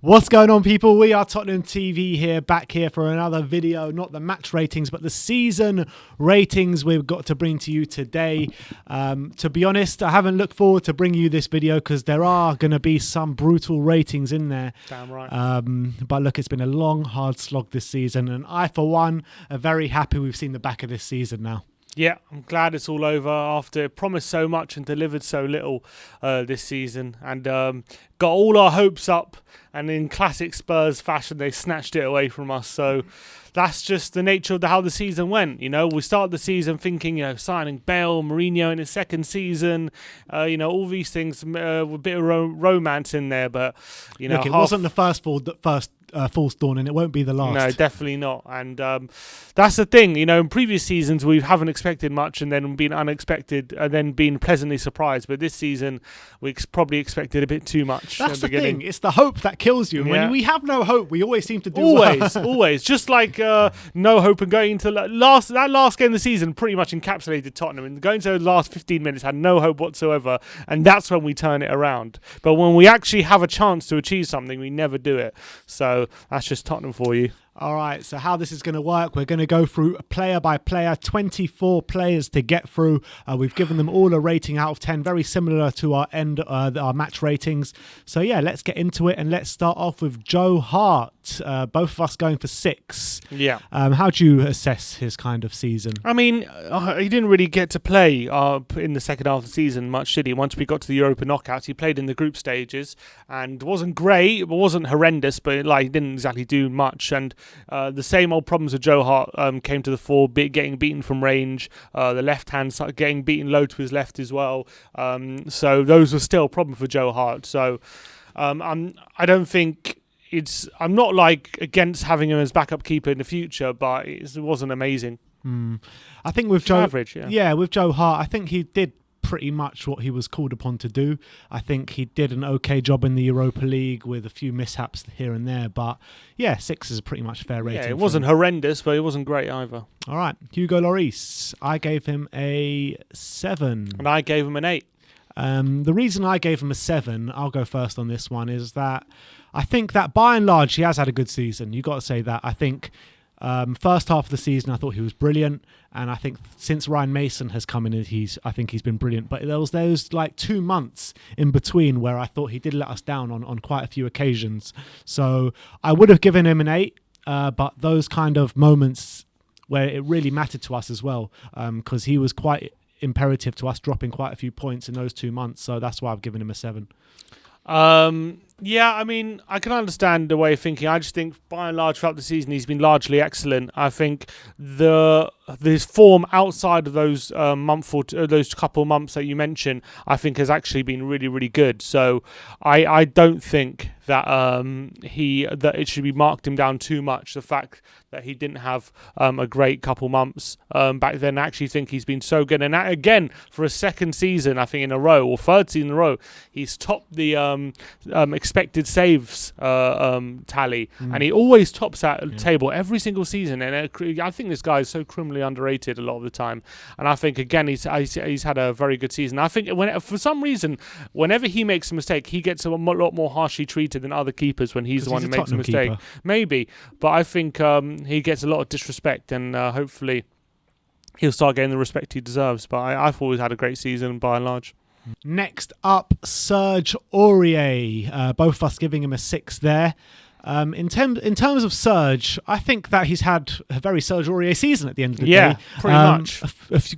What's going on, people? We are Tottenham TV here, back here for another video, not the match ratings, but the season ratings we've got to bring to you today. To be honest, I haven't looked forward to bringing you this video because there are going to be some brutal ratings in there. Damn right. But look, it's been a long, hard slog this season, and I, for one, are very happy we've seen the back of this season now. Yeah, I'm glad it's all over after it promised so much and delivered so little this season, and got all our hopes up, and in classic Spurs fashion they snatched it away from us. So that's just the nature of how the season went. You know, we started the season thinking, signing Bale, Mourinho in his second season, all these things, with a bit of romance in there, but look, it wasn't the first false dawn, and it won't be the last. No, definitely not. And that's the thing, in previous seasons we haven't expected much and then been unexpected and then been pleasantly surprised. But this season we probably expected a bit too much. That's the thing. It's the hope that kills you. Yeah. When we have no hope, we always seem to do always. Just like no hope and going into that last game of the season pretty much encapsulated Tottenham. And going to the last 15 minutes had no hope whatsoever. And that's when we turn it around. But when we actually have a chance to achieve something, we never do it. So that's just Tottenham for you. All right, so how this is going to work, we're going to go through player by player, 24 players to get through. We've given them all a rating out of 10, very similar to our match ratings. So yeah, let's get into it, and let's start off with Joe Hart. Both of us going for 6. Yeah. How do you assess his kind of season? I mean, he didn't really get to play in the second half of the season much, did he? Once we got to the Europa knockouts, he played in the group stages and wasn't great, it wasn't horrendous, but he didn't exactly do much. And the same old problems with Joe Hart came to the fore, getting beaten from range, the left hand side, getting beaten low to his left as well. So those were still a problem for Joe Hart. So I don't think I'm not against having him as backup keeper in the future, but it wasn't amazing. I think with Joe, average, with Joe Hart, I think he did pretty much what he was called upon to do. I think he did an okay job in the Europa League with a few mishaps here and there, but 6 is a pretty much fair rating. Yeah, it wasn't horrendous, but it wasn't great either. All right, Hugo Lloris, I gave him a 7. And I gave him an 8. The reason I gave him a 7, I'll go first on this one, is that I think that by and large he has had a good season. You got to say that. I think first half of the season I thought he was brilliant, and I think since Ryan Mason has come in, I think he's been brilliant. But there was those 2 months in between where I thought he did let us down on quite a few occasions. So I would have given him an 8, but those kind of moments where it really mattered to us as well, because he was quite imperative to us dropping quite a few points in those 2 months. So that's why I've given him a 7. Yeah, I mean, I can understand the way of thinking. I just think, by and large, throughout the season, he's been largely excellent. I think his form outside of those those couple of months that you mentioned, I think has actually been really, really good. So I don't think that that it should be marked him down too much. The fact that he didn't have a great couple months back then, I actually think he's been so good. And that, again, for a second season, I think in a row, or third season in a row, he's topped the expected saves tally, and he always tops that table every single season. And I think this guy is so criminally underrated a lot of the time. And I think, again, he's had a very good season. I think for some reason, whenever he makes a mistake, he gets a lot more harshly treated than other keepers when he's the one who makes a mistake. Keeper. Maybe, but I think he gets a lot of disrespect, and hopefully he'll start getting the respect he deserves. But I've always had a great season by and large. Next up, Serge Aurier. Both of us giving him a 6 there. In terms of Serge, I think that he's had a very Serge Aurier season at the end of the day. Yeah, pretty much.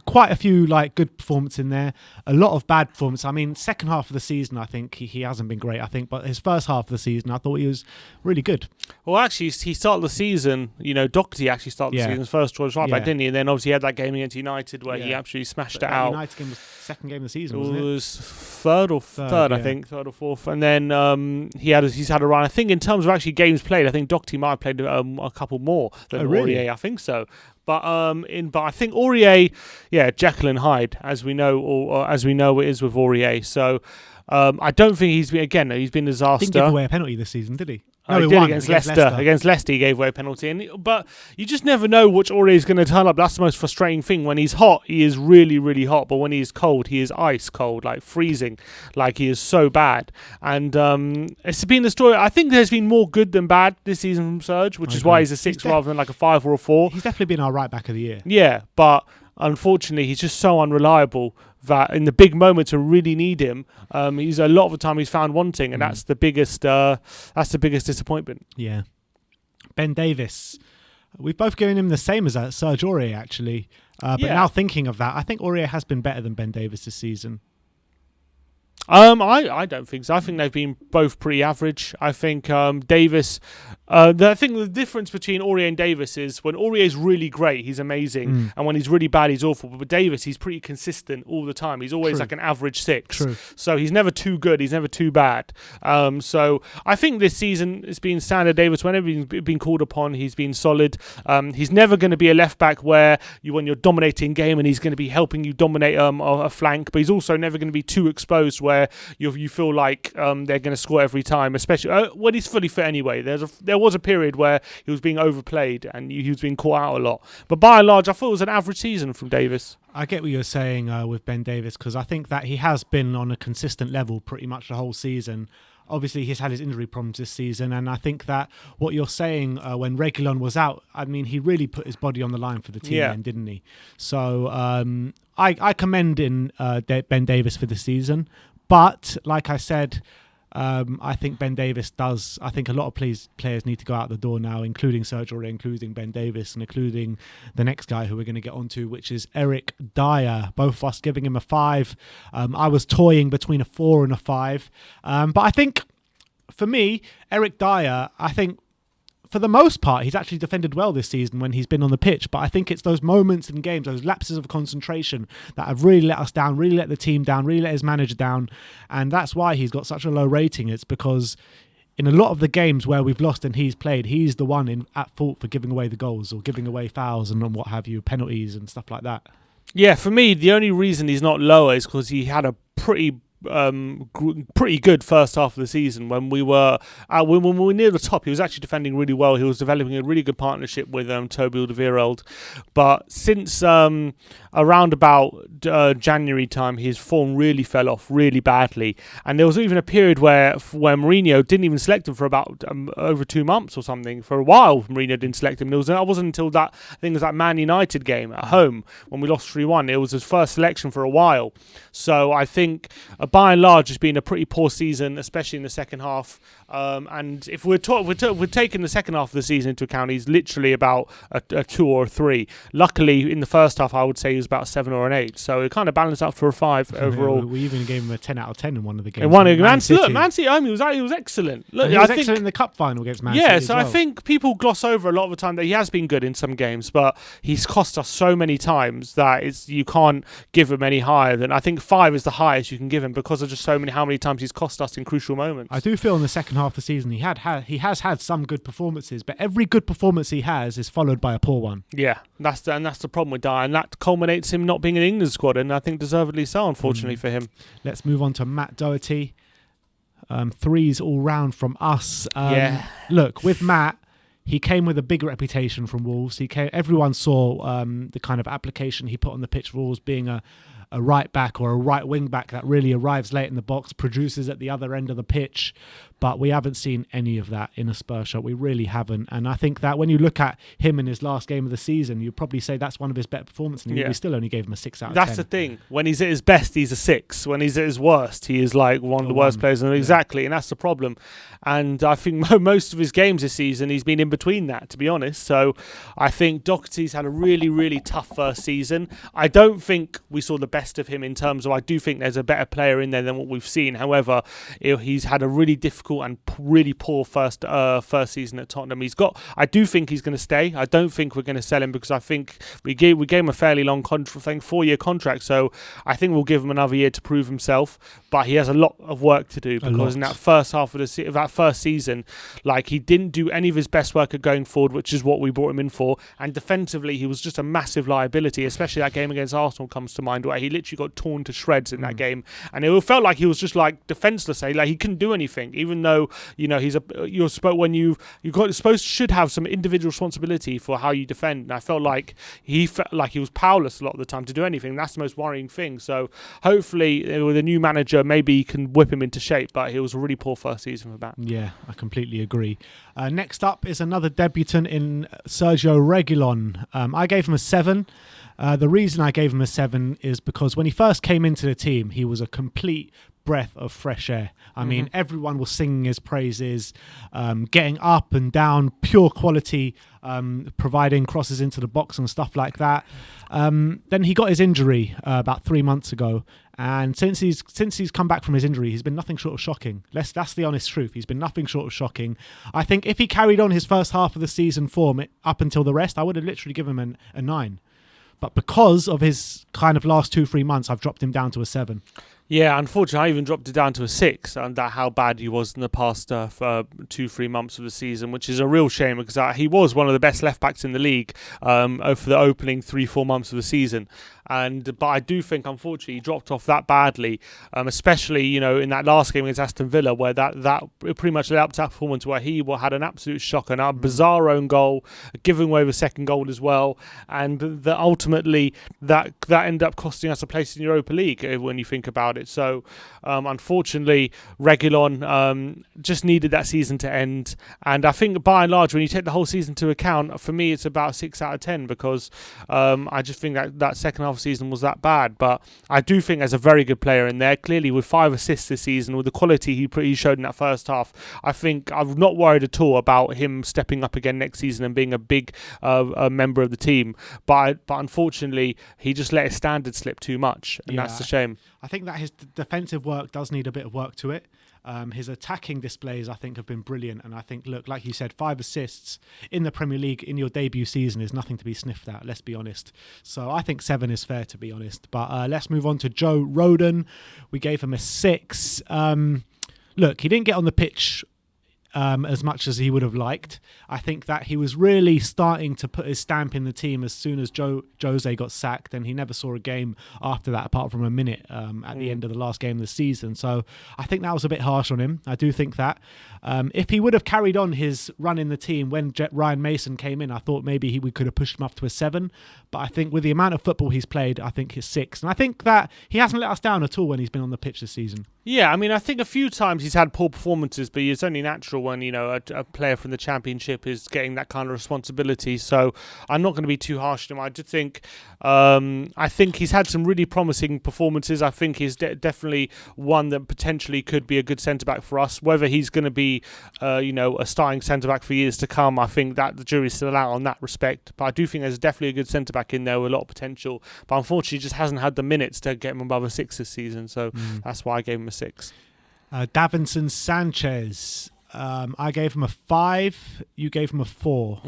Quite a few good performances in there. A lot of bad performances. I mean, second half of the season, I think he hasn't been great. I think, but his first half of the season, I thought he was really good. Well, actually, he started the season. Doherty actually started the season's first choice right back, didn't he? And then obviously he had that game against United where he absolutely smashed it out. United game was second game of the season, wasn't it? It was third, I think, third or fourth. And then he's had a run. I think in terms of actually games played, I think Doherty might have played a couple more than Aurier. I think so. But I think Aurier, Jekyll and Hyde, as we know, or as we know it is with Aurier. So I don't think he's been a disaster. Didn't give away a penalty this season, did he? No, he did against Leicester. Against Leicester, he gave away a penalty. But you just never know which Aurier is going to turn up. That's the most frustrating thing. When he's hot, he is really, really hot. But when he's cold, he is ice cold, like freezing. Like, he is so bad. And it's been the story. I think there's been more good than bad this season from Serge, which is why he's a 6 rather than like a 5 or a 4. He's definitely been our right back of the year. Yeah, but unfortunately, he's just so unreliable that in the big moments when we really need him, he's a lot of the time he's found wanting, and that's the biggest disappointment. Yeah. Ben Davies. We've both given him the same as Serge Aurier, actually. But now thinking of that, I think Aurier has been better than Ben Davies this season. I don't think so. I think they've been both pretty average. I think Davies. I think the difference between Aurier and Davies is when Aurier is really great, he's amazing, and when he's really bad, he's awful. But with Davies, he's pretty consistent all the time. He's always like an average 6. True. So he's never too good. He's never too bad. So I think this season it's been standard Davies. Whenever he's been called upon, he's been solid. He's never going to be a left back where when you're dominating game and he's going to be helping you dominate a flank. But he's also never going to be too exposed where you feel like they're going to score every time, especially when he's fully fit anyway. There was a period where he was being overplayed and he was being caught out a lot. But by and large, I thought it was an average season from Davies. I get what you're saying with Ben Davies, because I think that he has been on a consistent level pretty much the whole season. Obviously, he's had his injury problems this season, and I think that what you're saying when Reguilon was out, I mean, he really put his body on the line for the team, then, didn't he? So I commend Ben Davies for the season. But like I said, I think Ben Davies does. I think a lot of players need to go out the door now, including Serge Aurier, including Ben Davies, and including the next guy who we're going to get onto, which is Eric Dier. Both of us giving him a 5. I was toying between a 4 and a 5. But I think, for me, Eric Dier, I think, for the most part, he's actually defended well this season when he's been on the pitch. But I think it's those moments in games, those lapses of concentration that have really let us down, really let the team down, really let his manager down. And that's why he's got such a low rating. It's because in a lot of the games where we've lost and he's played, he's the one at fault for giving away the goals or giving away fouls and what have you, penalties and stuff like that. Yeah, for me, the only reason he's not lower is because he had a pretty good first half of the season when we were near the top. He was actually defending really well. He was developing a really good partnership with Toby Alderweireld. But since around about January time, his form really fell off really badly. And there was even a period where Mourinho didn't even select him for about over 2 months or something. For a while, Mourinho didn't select him. It wasn't until that, I think it was that Man United game at home when we lost 3-1. It was his first selection for a while. So I think by and large, it's been a pretty poor season, especially in the second half. And if we're taking the second half of the season into account, he's literally about a 2 or a 3. Luckily, in the first half, I would say he was about a 7 or an 8. So it kind of balanced out for a 5 overall. We even gave him a 10 out of 10 in one of the games. In one of Man City, he was excellent. Look, he was excellent in the cup final against Man City. Yeah, so I think people gloss over a lot of the time that he has been good in some games, but he's cost us so many times that you can't give him any higher than, I think 5 is the highest you can give him because of just how many times he's cost us in crucial moments. I do feel in the second half of the season he has had some good performances, but every good performance he has is followed by a poor one. Yeah, that's the problem with Dier, and that culminates him not being in the England squad, and I think deservedly so, unfortunately for him. Let's move on to Matt Doherty. 3s all round from us. Look, with Matt, he came with a big reputation from Wolves. Everyone saw the kind of application he put on the pitch for Wolves, being a right back or a right wing back that really arrives late in the box, produces at the other end of the pitch. But we haven't seen any of that in a Spurs shirt. We really haven't. And I think that when you look at him in his last game of the season, you'd probably say that's one of his better performances. And we still only gave him a 6 out of 10. That's the thing. When he's at his best, he's a 6. When he's at his worst, he is like one of the worst players. Exactly. And that's the problem. And I think most of his games this season, he's been in between that, to be honest. So I think Doherty's had a really, really tough first season. I don't think we saw the best of him in terms of, I do think there's a better player in there than what we've seen. However, he's had a really difficult and really poor first season at Tottenham. I do think he's going to stay. I don't think we're going to sell him because I think we gave him a fairly long contract, I think 4-year contract. So I think we'll give him another year to prove himself. But he has a lot of work to do because in that first half of that first season, like, he didn't do any of his best work at going forward, which is what we brought him in for. And defensively, he was just a massive liability. Especially that game against Arsenal comes to mind, where he literally got torn to shreds in that game, and it felt like he was just like defenseless. Like, he couldn't do anything, even even though should have some individual responsibility for how you defend. And I felt like he was powerless a lot of the time to do anything. That's the most worrying thing. So hopefully with a new manager, maybe he can whip him into shape. But it was a really poor first season for that. Yeah, I completely agree. Next up is another debutant in Sergio Reguilon. I gave him a 7. The reason I gave him a 7 is because when he first came into the team, he was a complete breath of fresh air. I mean, everyone was singing his praises, getting up and down, pure quality, providing crosses into the box and stuff like that. Then he got his injury about 3 months ago. And since he's come back from his injury, he's been nothing short of shocking. That's the honest truth. He's been nothing short of shocking. I think if he carried on his first half of the season form up until the rest, I would have literally given him a 9. But because of his kind of last 2-3 months, I've dropped him down to a 7. Yeah, unfortunately, I even dropped it down to a 6, and that how bad he was in the past 2-3 months of the season, which is a real shame because he was one of the best left backs in the league for the opening 3-4 months of the season. But I do think, unfortunately, he dropped off that badly, especially in that last game against Aston Villa, where that pretty much led up to that performance where he had an absolute shocker, and a bizarre own goal, giving away the second goal as well, and ultimately that ended up costing us a place in Europa League when you think about it. So unfortunately, Reguilon just needed that season to end, and I think by and large, when you take the whole season to account, for me it's about 6 out of 10 because I just think that second half season was that bad. But I do think there's a very good player in there, clearly with 5 assists this season, with the quality he showed in that first half. I think I'm not worried at all about him stepping up again next season and being a big member of the team, but unfortunately he just let his standards slip too much, and that's a shame. I think that his defensive work does need a bit of work to it. His attacking displays, I think, have been brilliant. And I think, look, like you said, 5 assists in the Premier League in your debut season is nothing to be sniffed at, let's be honest. So I think 7 is fair, to be honest. But let's move on to Joe Rodon. We gave him a 6. Look, he didn't get on the pitch as much as he would have liked. I think that he was really starting to put his stamp in the team as soon as Jose got sacked, and he never saw a game after that apart from a minute at the end of the last game of the season. So I think that was a bit harsh on him. I do think that if he would have carried on his run in the team when Ryan Mason came in, I thought maybe we could have pushed him up to a 7. But I think with the amount of football he's played, I think he's 6. And I think that he hasn't let us down at all when he's been on the pitch this season. Yeah, I mean, I think a few times he's had poor performances, but it's only natural when, a player from the Championship is getting that kind of responsibility. So I'm not going to be too harsh on him. I do think, I think he's had some really promising performances. I think he's definitely one that potentially could be a good centre-back for us. Whether he's going to be, a starting centre-back for years to come, I think that the jury's still out on that respect. But I do think there's definitely a good centre-back in there with a lot of potential. But unfortunately, he just hasn't had the minutes to get him above a 6 this season. So that's why I gave him a 6. Davinson Sanchez. I gave him a 5. You gave him a 4.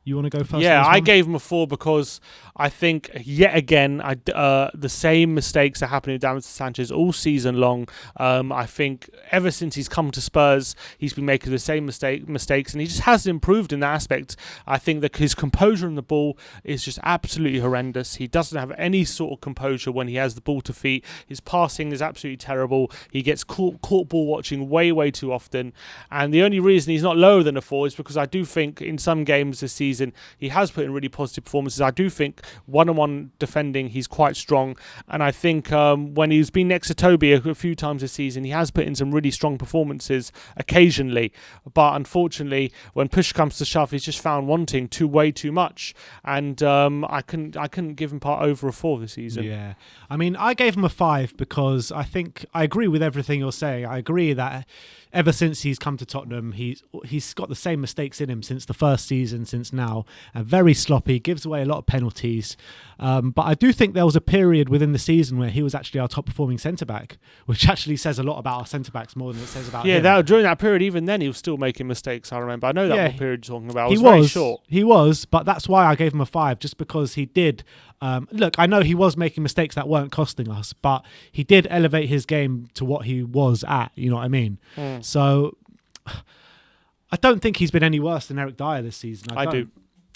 You want to go first? Yeah, I gave him a 4 because I think, yet again, the same mistakes are happening with Davinson Sanchez all season long. I think ever since he's come to Spurs, he's been making the same mistakes, and he just hasn't improved in that aspect. I think that his composure on the ball is just absolutely horrendous. He doesn't have any sort of composure when he has the ball to feet. His passing is absolutely terrible. He gets caught ball watching way, way too often. And the only reason he's not lower than a 4 is because I do think in some games this season, he has put in really positive performances. I do think one-on-one defending, he's quite strong. And I think when he's been next to Toby a few times this season, he has put in some really strong performances occasionally. But unfortunately, when push comes to shove, he's just found wanting way too much. And I couldn't give him part over a 4 this season. Yeah. I mean, I gave him a 5 because I think I agree with everything you're saying. I agree that ever since he's come to Tottenham, he's got the same mistakes in him since the first season, since now. Very sloppy, gives away a lot of penalties. But I do think there was a period within the season where he was actually our top performing centre-back, which actually says a lot about our centre-backs more than it says about him. Yeah, during that period, even then, he was still making mistakes, I remember. I know that period you're talking about. It was very short. He was, but that's why I gave him a 5, just because he did. Look, I know he was making mistakes that weren't costing us, but he did elevate his game to what he was at, you know what I mean? So I don't think he's been any worse than Eric Dier this season. I do.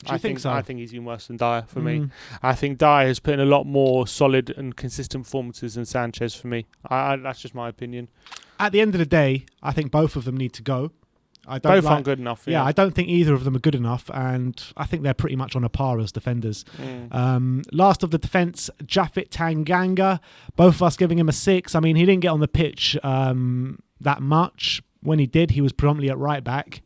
Do you think so? I think he's been worse than Dier for me. I think Dier has put in a lot more solid and consistent performances than Sanchez for me. That's just my opinion. At the end of the day, I think both of them need to go. Both aren't good enough. Yeah, I don't think either of them are good enough, and I think they're pretty much on a par as defenders. Last of the defence, Japhet Tanganga. Both of us giving him a 6. I mean, he didn't get on the pitch that much. When he did, he was predominantly at right back.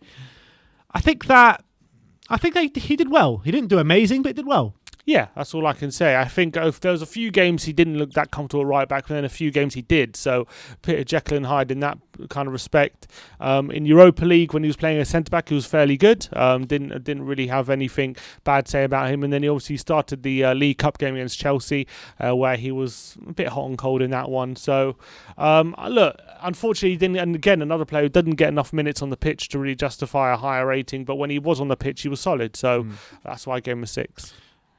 I think he did well. He didn't do amazing, but he did well. Yeah, that's all I can say. I think if there was a few games he didn't look that comfortable at right back, and then a few games he did. So Peter Jekyll and Hyde in that kind of respect. In Europa League, when he was playing a centre back, he was fairly good. Didn't really have anything bad to say about him. And then he obviously started the League Cup game against Chelsea, where he was a bit hot and cold in that one. So look, unfortunately, he didn't. And again, another player who didn't get enough minutes on the pitch to really justify a higher rating. But when he was on the pitch, he was solid. So that's why I gave him a 6.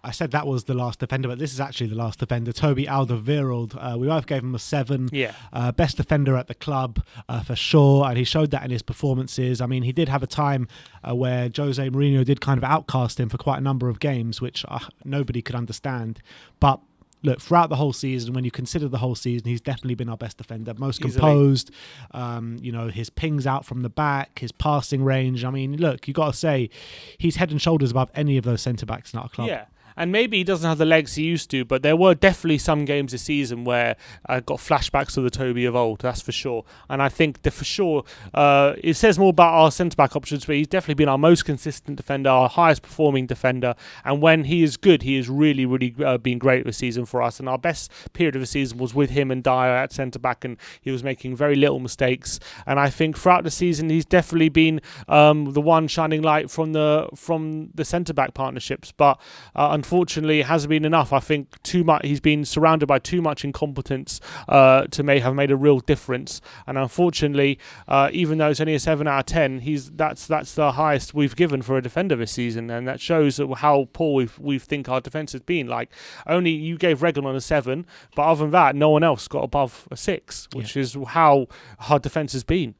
I said that was the last defender, but this is actually the last defender. Toby Alderweireld. We both gave him a 7. Yeah. Best defender at the club, for sure. And he showed that in his performances. I mean, he did have a time where Jose Mourinho did kind of outcast him for quite a number of games, which nobody could understand. But look, throughout the whole season, when you consider the whole season, he's definitely been our best defender. Most composed, his pings out from the back, his passing range. I mean, look, you got to say, he's head and shoulders above any of those centre-backs in our club. Yeah. And maybe he doesn't have the legs he used to, but there were definitely some games this season where I got flashbacks to the Toby of old, that's for sure. And I think that for sure, it says more about our centre-back options, but he's definitely been our most consistent defender, our highest performing defender. And when he is good, he is really, really been great this season for us. And our best period of the season was with him and Dier at centre-back, and he was making very little mistakes. And I think throughout the season, he's definitely been the one shining light from the centre-back partnerships. But unfortunately, it hasn't been enough. I think too much. He's been surrounded by too much incompetence to have made a real difference. And unfortunately, even though it's only a 7 out of 10, that's the highest we've given for a defender this season, and that shows how poor we think our defence has been. Like, only you gave Reguilon a 7, but other than that, no one else got above a 6, which is how our defence has been.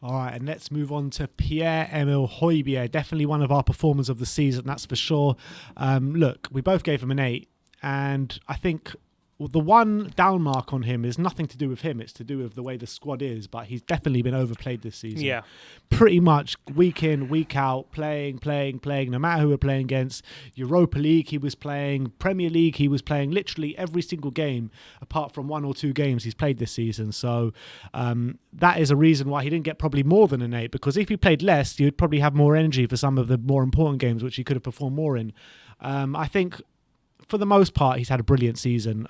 All right, and let's move on to Pierre-Emile Hojbjerg. Definitely one of our performers of the season, that's for sure. Look, we both gave him an 8, and I think the one down mark on him is nothing to do with him. It's to do with the way the squad is, but he's definitely been overplayed this season. Yeah. Pretty much week in, week out, playing, no matter who we're playing against. Europa League, he was playing. Premier League, he was playing. Literally every single game, apart from 1 or 2 games he's played this season. So that is a reason why he didn't get probably more than an 8, because if he played less, he would probably have more energy for some of the more important games, which he could have performed more in. I think for the most part, he's had a brilliant season.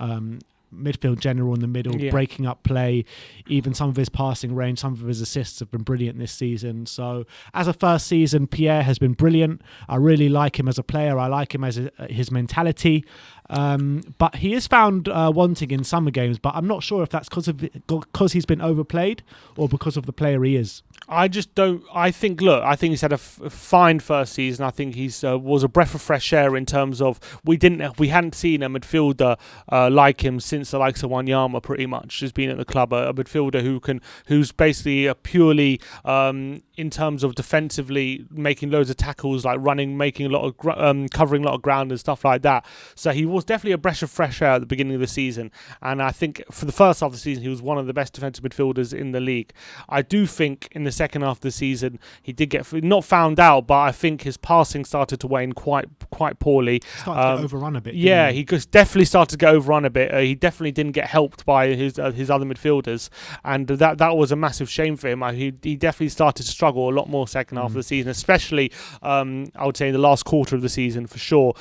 Midfield general in the middle, breaking up play, even some of his passing range, some of his assists have been brilliant this season. So as a first season, Pierre has been brilliant. I really like him as a player. I like him as his mentality. But he is found wanting in summer games, but I'm not sure if that's because he's been overplayed or because of the player he is. I just don't. I think he's had a fine first season. I think he's was a breath of fresh air in terms of we hadn't seen a midfielder like him since the likes of Wanyama. Pretty much has been at the club, a midfielder who's basically a purely in terms of defensively making loads of tackles, like running, making a lot of covering a lot of ground and stuff like that. So he was definitely a breath of fresh air at the beginning of the season, and I think for the first half of the season he was one of the best defensive midfielders in the league. I do think in the second half of the season he did get not found out, but I think his passing started to wane quite poorly. Started to get overrun a bit. Yeah, he definitely started to get overrun a bit. He definitely didn't get helped by his other midfielders, and that was a massive shame for him. He definitely started to struggle a lot more second half of the season, especially I would say in the last quarter of the season for sure.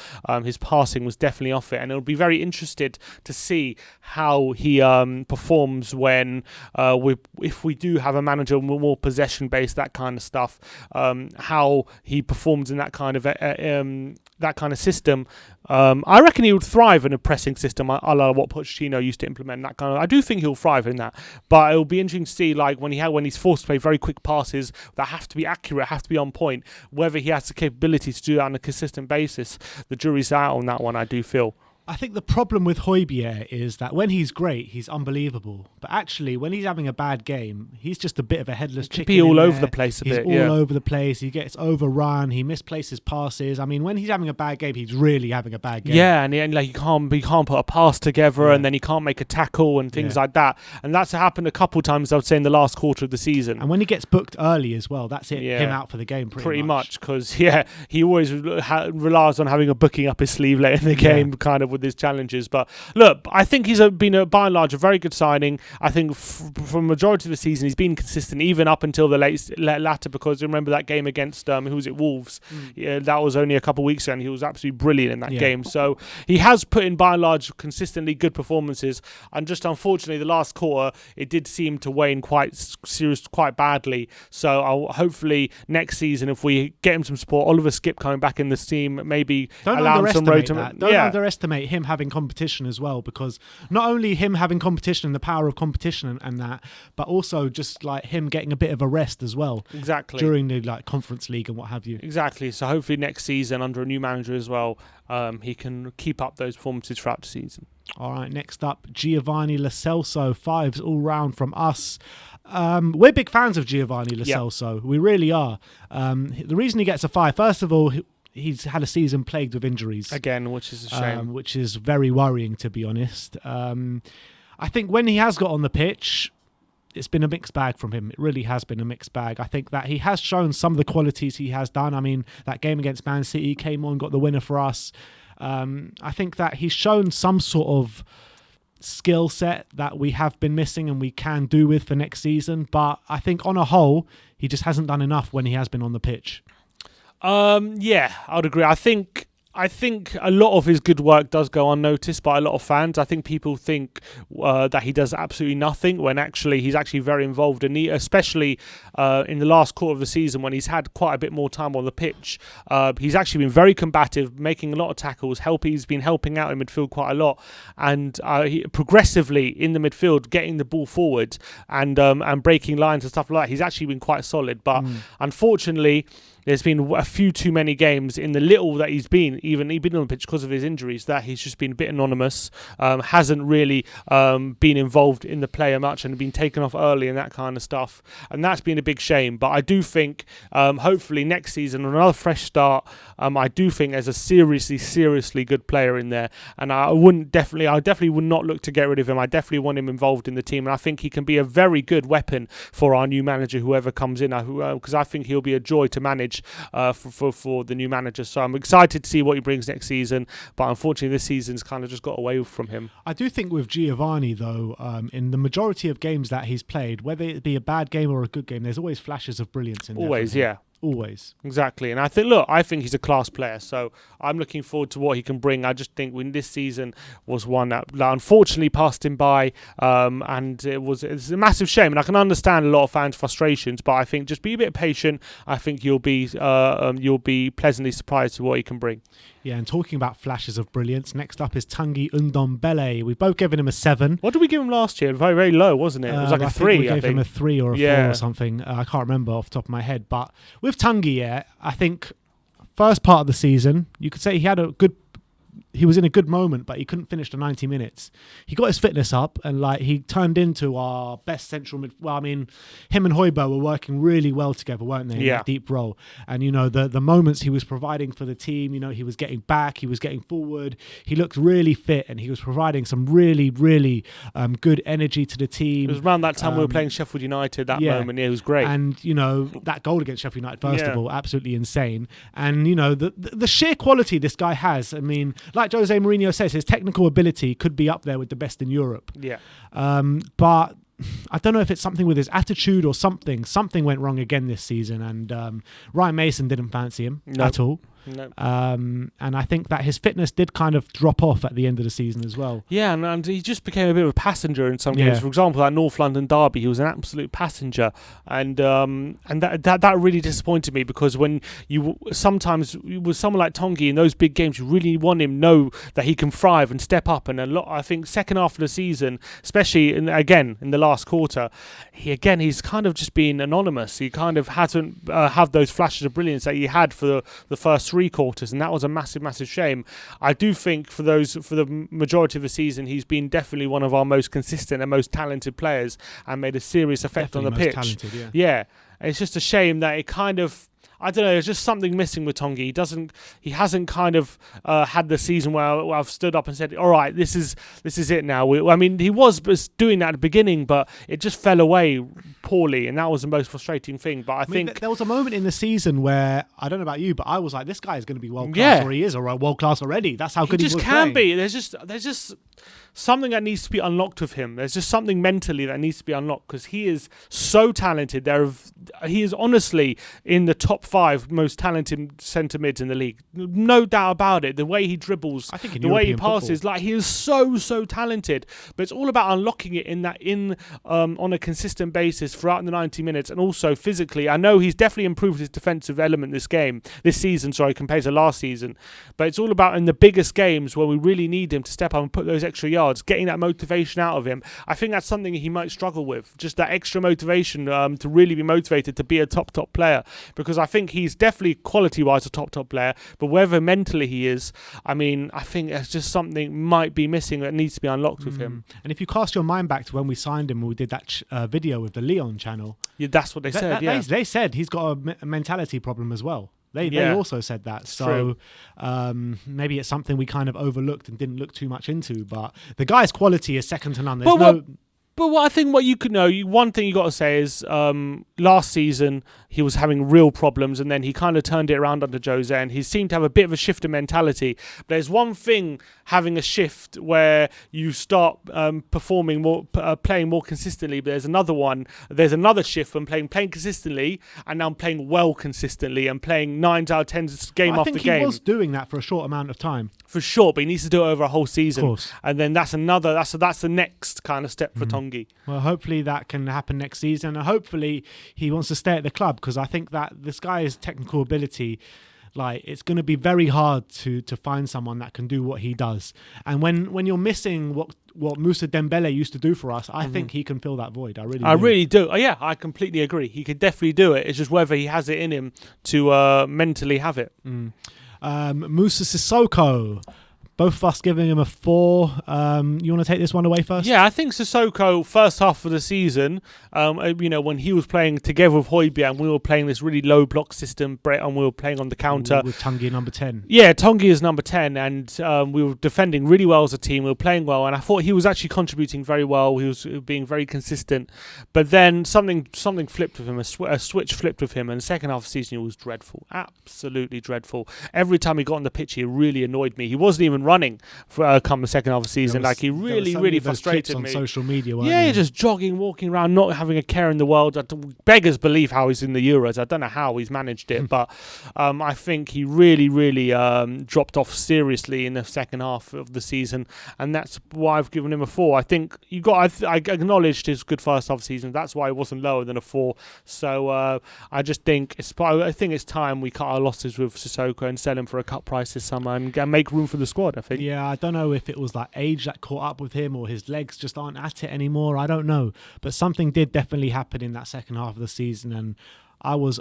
His passing was definitely off it, and it'll be very interested to see how he performs when if we do have a manager more possession based, that kind of stuff, how he performs in that kind of system. I reckon he would thrive in a pressing system, a la what Pochettino used to implement. I do think he'll thrive in that. But it'll be interesting to see, like when he's forced to play very quick passes that have to be accurate, have to be on point, whether he has the capability to do that on a consistent basis. The jury's out on that one, I do feel. I think the problem with Hojbjerg is that when he's great, he's unbelievable. But actually, when he's having a bad game, he's just a bit of a headless chicken. He's all over the place a bit. He's all over the place. He gets overrun. He misplaces passes. I mean, when he's having a bad game, he's really having a bad game. Yeah, and like he can't put a pass together, and then he can't make a tackle and things like that. And that's happened a couple times, I would say, in the last quarter of the season. And when he gets booked early as well, that's it. Him out for the game pretty much. Because he always relies on having a booking up his sleeve late in the game, kind of with his challenges. But look, I think he's been by and large a very good signing. I think for majority of the season he's been consistent, even up until the latter. Because remember that game against who was it, Wolves? Yeah, that was only a couple of weeks ago, and he was absolutely brilliant in that game. So he has put in by and large consistently good performances. And just unfortunately, the last quarter it did seem to wane quite badly. So hopefully next season, if we get him some support, Oliver Skip coming back in this team, maybe allow him some road to Don't underestimate him having competition as well, because not only him having competition and the power of competition and that, but also just like him getting a bit of a rest as well. Exactly. During the Conference League and what have you. Exactly. So hopefully next season under a new manager as well, he can keep up those performances throughout the season. All right, next up, Giovani Lo Celso, 5s all round from us. We're big fans of Giovani Lo Celso. We really are. The reason he gets a 5, first of all, he's had a season plagued with injuries. Again, which is a shame. Which is very worrying, to be honest. I think when he has got on the pitch, it's been a mixed bag from him. It really has been a mixed bag. I think that he has shown some of the qualities he has done. I mean, that game against Man City, came on, got the winner for us. I think that he's shown some sort of skill set that we have been missing and we can do with for next season. But I think on a whole, he just hasn't done enough when he has been on the pitch. Yeah, I would agree. I think a lot of his good work does go unnoticed by a lot of fans. I think people think that he does absolutely nothing when actually he's actually very involved, and especially in the last quarter of the season when he's had quite a bit more time on the pitch. He's actually been very combative, making a lot of tackles. He's been helping out in midfield quite a lot, and he progressively in the midfield, getting the ball forward and breaking lines and stuff like that. He's actually been quite solid, but unfortunately, there's been a few too many games in the little that he's been on the pitch because of his injuries that he's just been a bit anonymous, hasn't really been involved in the player much and been taken off early and that kind of stuff. And that's been a big shame. But I do think hopefully next season, another fresh start, I do think there's a seriously good player in there. And I definitely would not look to get rid of him. I definitely want him involved in the team. And I think he can be a very good weapon for our new manager, whoever comes in, because I think he'll be a joy to manage for the new manager. So I'm excited to see what he brings next season, but unfortunately this season's kind of just got away from him. I do think with Giovani though, in the majority of games that he's played, whether it be a bad game or a good game, there's always flashes of brilliance in there. Always, yeah. Always. Exactly. And I think he's a class player, so I'm looking forward to what he can bring. I just think this season was one that unfortunately passed him by, and it's a massive shame. And I can understand a lot of fans' frustrations, but I think just be a bit patient. I think you'll be pleasantly surprised to what he can bring. Yeah, and talking about flashes of brilliance, next up is Tanguy Ndombele. We've both given him a 7. What did we give him last year? Very, very low, wasn't it? It was like a 3, we gave him a 3 or a 4 or something. I can't remember off the top of my head. But with Tanguy, I think first part of the season, you could say he was in a good moment, but he couldn't finish the 90 minutes. He got his fitness up and he turned into our best central mid. Well, I mean, him and Hojbjerg were working really well together, weren't they? In that deep role. And, the moments he was providing for the team, he was getting back, he was getting forward. He looked really fit and he was providing some really, really good energy to the team. It was around that time we were playing Sheffield United, that moment. Yeah, it was great. And, that goal against Sheffield United, first of all, absolutely insane. And, the sheer quality this guy has, I mean, like Jose Mourinho says, his technical ability could be up there with the best in Europe. Yeah. But I don't know if it's something with his attitude or something. Something went wrong again this season, and Ryan Mason didn't fancy him at all. No. And I think that his fitness did kind of drop off at the end of the season as well. Yeah, and he just became a bit of a passenger in some games. For example, that North London derby, he was an absolute passenger, and that really disappointed me, because when sometimes with someone like Tanguy in those big games, you really want him to know that he can thrive and step up. And I think second half of the season, especially in the last quarter, he's kind of just been anonymous. He kind of hasn't have those flashes of brilliance that he had for the first 3/4, and that was a massive shame. I do think for the majority of the season, he's been definitely one of our most consistent and most talented players, and made a serious effect on the pitch. Talented, yeah. It's just a shame that it kind of, I don't know, there's just something missing with Tanguy. He hasn't kind of had the season where I've stood up and said, all right, this is it now. I mean, he was doing that at the beginning, but it just fell away poorly, and that was the most frustrating thing. But I think there was a moment in the season where, I don't know about you, but I was like, this guy is going to be world class, or he is world class already. That's how good he was can playing. be. There's just something that needs to be unlocked with him. There's just something mentally that needs to be unlocked, because he is so talented. He is honestly in the top 5 most talented centre mids in the league. No doubt about it. The way he dribbles, I think in the way he European passes, football, like, he is so talented. But it's all about unlocking it on a consistent basis throughout the 90 minutes, and also physically. I know he's definitely improved his defensive element this season, compared to last season. But it's all about in the biggest games where we really need him to step up and put those extra yards, getting that motivation out of him. I think that's something he might struggle with, just that extra motivation to really be motivated to be a top player, because I think he's definitely quality-wise a top player, but whether mentally he is, I mean, I think there's just something might be missing that needs to be unlocked with him. And if you cast your mind back to when we signed him, we did that video with the Leon channel. Yeah, that's what they said. They said he's got a mentality problem as well. They also said that. So maybe it's something we kind of overlooked and didn't look too much into. But the guy's quality is second to none. But what you could know, one thing you got to say is last season he was having real problems, and then he kind of turned it around under Jose, and he seemed to have a bit of a shift in mentality. But there's one thing having a shift where you start performing more, playing more consistently. But there's another shift from playing consistently, and now I'm playing well consistently and playing 9 out of 10 game after game. I think he was doing that for a short amount of time. For sure, but he needs to do it over a whole season. Of course. And then that's the next kind of step for Tanguy. Well, hopefully that can happen next season, and hopefully he wants to stay at the club, because I think that this guy's technical ability, like, it's going to be very hard to find someone that can do what he does. And when you're missing what Moussa Dembele used to do for us, I think he can fill that void. I really do. Yeah, I completely agree. He could definitely do it. It's just whether he has it in him to mentally have it. Moussa Sissoko. Both of us giving him a 4. You want to take this one away first? Yeah, I think Sissoko, first half of the season, when he was playing together with Hojbjerg, and we were playing this really low block system, and we were playing on the counter. With Tanguy number 10. Yeah, Tanguy is number 10, and we were defending really well as a team. We were playing well, and I thought he was actually contributing very well. He was being very consistent. But then something flipped with him, a switch flipped with him, and the second half of the season he was dreadful. Absolutely dreadful. Every time he got on the pitch, he really annoyed me. He wasn't even running for come the second half of the season. He really frustrated me. On social media, just jogging, walking around, not having a care in the world. Beggars believe how he's in the Euros. I don't know how he's managed it, but I think he really dropped off seriously in the second half of the season, and that's why I've given him a 4. I think I acknowledged his good first half of the season. That's why it wasn't lower than a 4. So I just think it's time we cut our losses with Sissoko and sell him for a cut price this summer and make room for the squad, I think. Yeah, I don't know if it was that age that caught up with him, or his legs just aren't at it anymore. I don't know. But something did definitely happen in that second half of the season, and I was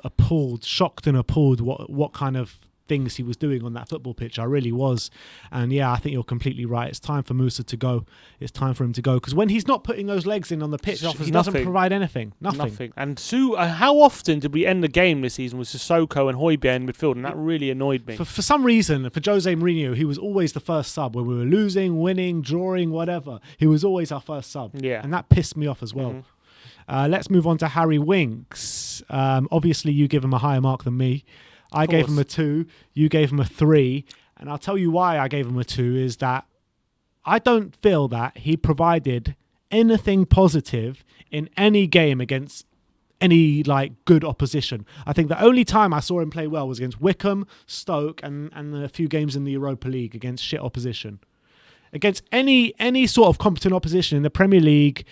shocked and appalled what kind of things he was doing on that football pitch. I really was. And yeah, I think you're completely right. It's time for Moussa to go. It's time for him to go, because when he's not putting those legs in on the pitch, he doesn't provide anything. Nothing. And how often did we end the game this season with Sissoko and Hojbjerg in midfield? And that really annoyed me. For some reason, for Jose Mourinho, he was always the first sub. When we were losing, winning, drawing, whatever, he was always our first sub. Yeah. And that pissed me off as well. Let's move on to Harry Winks. Obviously, you give him a higher mark than me. I gave him a 2, you gave him a 3, and I'll tell you why I gave him a 2 is that I don't feel that he provided anything positive in any game against any good opposition. I think the only time I saw him play well was against Wickham, Stoke, and a few games in the Europa League against shit opposition. Against any sort of competent opposition in the Premier League,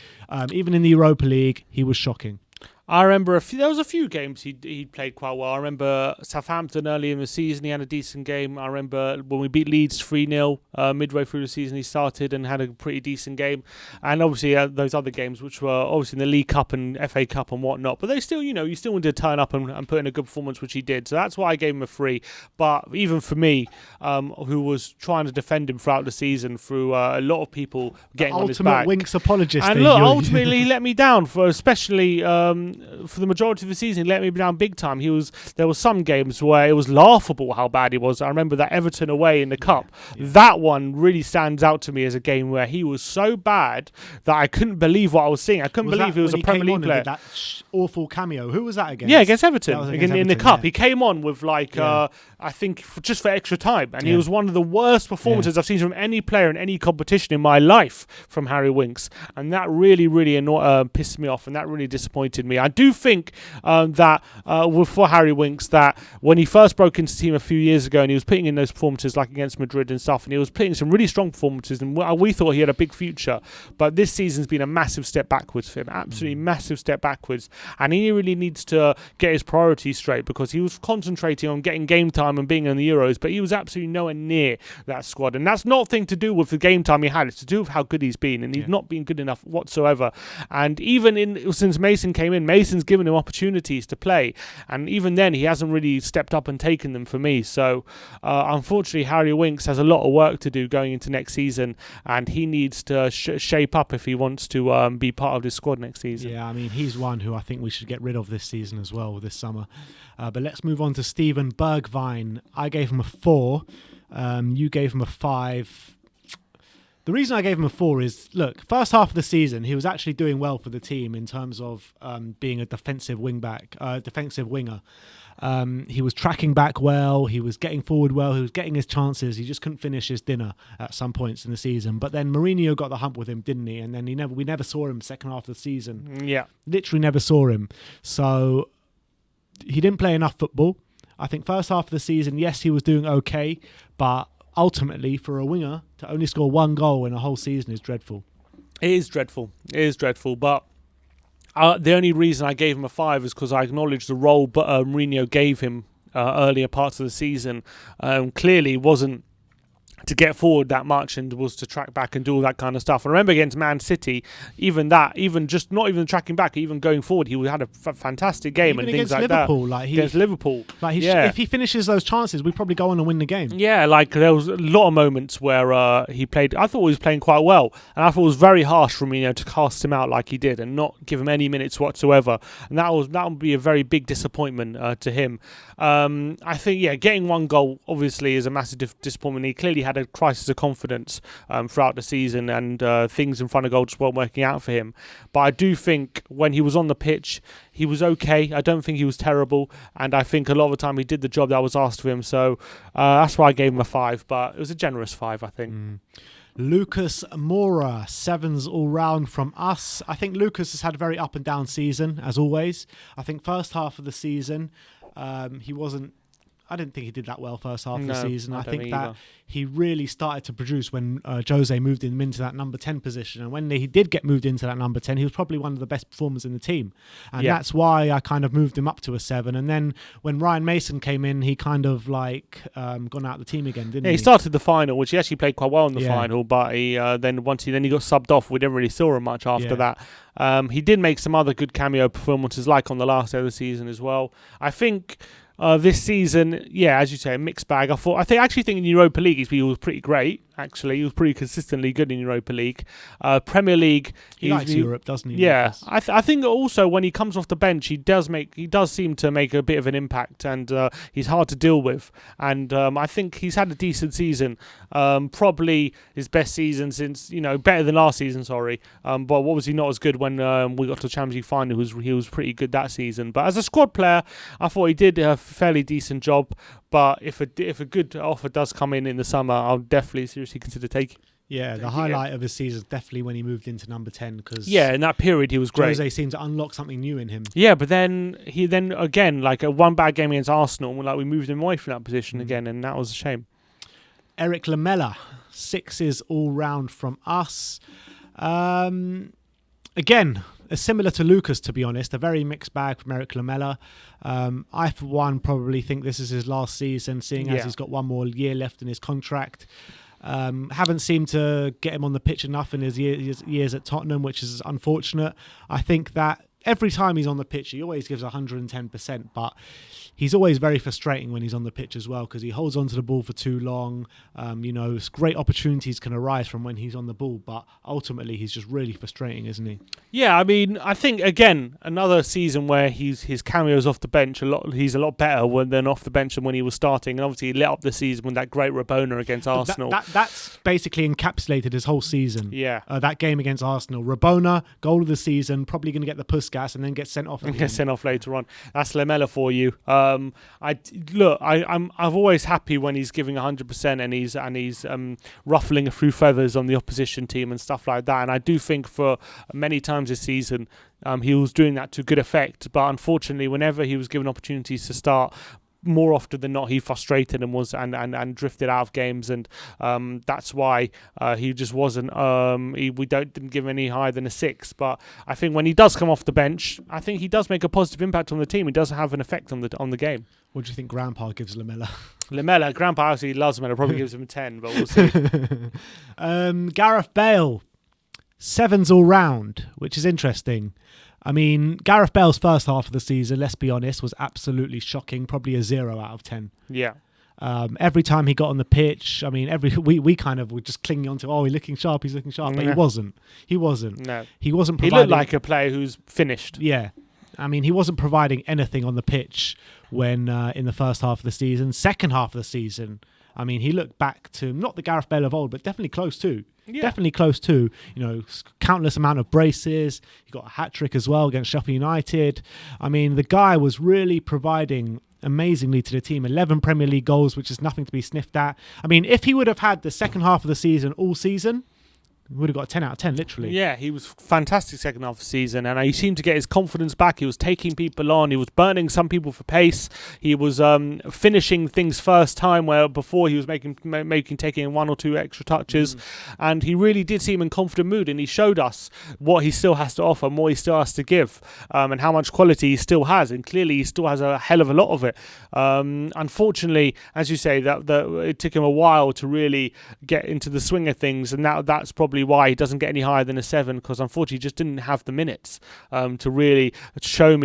even in the Europa League, he was shocking. I remember there was a few games he played quite well. I remember Southampton early in the season, he had a decent game. I remember when we beat Leeds 3-0 midway through the season, he started and had a pretty decent game. And obviously those other games, which were obviously in the League Cup and FA Cup and whatnot. But they still, you still wanted to turn up and put in a good performance, which he did. So that's why I gave him a 3. But even for me, who was trying to defend him throughout the season through a lot of people getting on his back. Ultimate Winks apologist. And look, ultimately he let me down especially for the majority of the season. He let me down big time. There was some games where it was laughable how bad he was. I remember that Everton away in the Cup. Yeah. That one really stands out to me as a game where he was so bad that I couldn't believe what I was seeing. I couldn't believe he was a Premier League player. That awful cameo. Who was that against? Yeah, against Everton. In the Cup. Yeah. He came on with I think just for extra time, and he was one of the worst performances I've seen from any player in any competition in my life from Harry Winks, and that really pissed me off, and that really disappointed me. I do think that for Harry Winks, that when he first broke into the team a few years ago and he was putting in those performances like against Madrid and stuff, and he was putting some really strong performances, and we thought he had a big future, but this season's been a massive step backwards for him, absolutely massive step backwards, and he really needs to get his priorities straight, because he was concentrating on getting game time and being in the Euros, but he was absolutely nowhere near that squad, and that's not a thing to do with the game time he had, it's to do with how good he's been, and he's not been good enough whatsoever. And even since Mason came in, Mason's given him opportunities to play, and even then he hasn't really stepped up and taken them for me. So unfortunately Harry Winks has a lot of work to do going into next season, and he needs to shape up if he wants to be part of this squad next season. Yeah, I mean, he's one who I think we should get rid of this season as well, this summer. But let's move on to Steven Bergwijn. I gave him a 4. You gave him a 5. The reason I gave him a 4 is, look, first half of the season, he was actually doing well for the team in terms of being a defensive winger. He was tracking back well. He was getting forward well. He was getting his chances. He just couldn't finish his dinner at some points in the season. But then Mourinho got the hump with him, didn't he? And then we never saw him second half of the season. Yeah. Literally never saw him. So he didn't play enough football. I think first half of the season, yes, he was doing okay, but ultimately, for a winger to only score 1 goal in a whole season is dreadful. It is dreadful. But the only reason I gave him a 5 is because I acknowledge the role Mourinho gave him earlier parts of the season. Clearly wasn't to get forward that much, and was to track back and do all that kind of stuff. I remember against Man City, even just not even tracking back, even going forward, he had a fantastic game, even and things like Liverpool, that. Against Liverpool, if he finishes those chances, we probably go on and win the game. Yeah, like there was a lot of moments where he played. I thought he was playing quite well, and I thought it was very harsh for me, to cast him out like he did and not give him any minutes whatsoever. And that would be a very big disappointment to him. I think getting 1 goal obviously is a massive disappointment. He clearly had a crisis of confidence throughout the season, and things in front of goal just weren't working out for him. But I do think when he was on the pitch, he was okay. I don't think he was terrible, and I think a lot of the time he did the job that was asked of him. So that's why I gave him a 5, but it was a generous 5, I think. Lucas Moura, 7s all round from us. I think Lucas has had a very up and down season, as always. I think first half of the season, I didn't think he did that well first half of the season. I think that he really started to produce when Jose moved him into that number 10 position. And when he did get moved into that number 10, he was probably one of the best performers in the team. And that's why I kind of moved him up to a 7. And then when Ryan Mason came in, he kind of gone out of the team again, didn't he? He started the final, which he actually played quite well in the final, but he then he got subbed off. We didn't really saw him much after that. He did make some other good cameo performances, like on the last day of the season as well. I think this season, as you say, a mixed bag. I actually think in Europa League he was pretty great. Actually, he was pretty consistently good in Europa League. Premier League, he likes Europe, doesn't he? Yeah, I think also when he comes off the bench, he does seem to make a bit of an impact, and he's hard to deal with. And I think he's had a decent season, probably his best season since better than last season. Sorry, but what was he not as good when we got to the Champions League final? He was pretty good that season. But as a squad player, I thought he did a fairly decent job. But if a good offer does come in the summer, I'll definitely seriously consider taking. Yeah, the highlight of his season is definitely when he moved into number 10, because in that period he was great. Jose seemed to unlock something new in him. Yeah, but then he again, like a one bad game against Arsenal, we moved him away from that position again, and that was a shame. Erik Lamela, 6s all round from us. Again, similar to Lucas, to be honest. A very mixed bag from Erik Lamela. I, for one, probably think this is his last season, seeing as he's got one more year left in his contract. Haven't seemed to get him on the pitch enough in his years at Tottenham, which is unfortunate. I think that every time he's on the pitch, he always gives 110%, but he's always very frustrating when he's on the pitch as well, because he holds onto the ball for too long. Great opportunities can arise from when he's on the ball, but ultimately he's just really frustrating, isn't he? Yeah, I mean, I think, again, another season where his cameos off the bench, he's a lot better than off the bench than when he was starting, and obviously he lit up the season with that great Rabona against Arsenal. That's basically encapsulated his whole season. Yeah. That game against Arsenal. Rabona, goal of the season, probably going to get the Puskas and then get sent off. Get sent off later on. That's Lamela for you. I'm always happy when he's giving 100% and he's ruffling a few feathers on the opposition team and stuff like that. And I do think for many times this season he was doing that to good effect. But unfortunately, whenever he was given opportunities to start, more often than not, he frustrated and was and drifted out of games, and that's why he just wasn't. We didn't give him any higher than a 6. But I think when he does come off the bench, I think he does make a positive impact on the team. He does have an effect on the game. What do you think Grandpa gives Lamela? Grandpa actually loves Lamela. Probably gives him a 10, but we'll see. Gareth Bale, 7s all round, which is interesting. I mean, Gareth Bale's first half of the season, let's be honest, was absolutely shocking. Probably a 0 out of 10. Yeah. Every time he got on the pitch, I mean, we kind of were just clinging on to, he's looking sharp, but he wasn't. No. He wasn't providing... He looked like a player who's finished. Yeah. I mean, he wasn't providing anything on the pitch when in the first half of the season. Second half of the season, I mean, he looked back to not the Gareth Bale of old, but definitely close to. Yeah. Definitely close to, countless amount of braces. He got a hat-trick as well against Sheffield United. I mean, the guy was really providing amazingly to the team. 11 Premier League goals, which is nothing to be sniffed at. I mean, if he would have had the second half of the season all season, he would have got a 10 out of 10, literally. Yeah, he was fantastic second half of the season, and he seemed to get his confidence back. He was taking people on. He was burning some people for pace. He was finishing things first time, where before he was taking 1 or 2 extra touches, and he really did seem in confident mood, and he showed us what he still has to offer, what he still has to give, and how much quality he still has, and clearly he still has a hell of a lot of it. Unfortunately, as you say, that it took him a while to really get into the swing of things, and that's probably why he doesn't get any higher than a 7, because unfortunately he just didn't have the minutes to really tell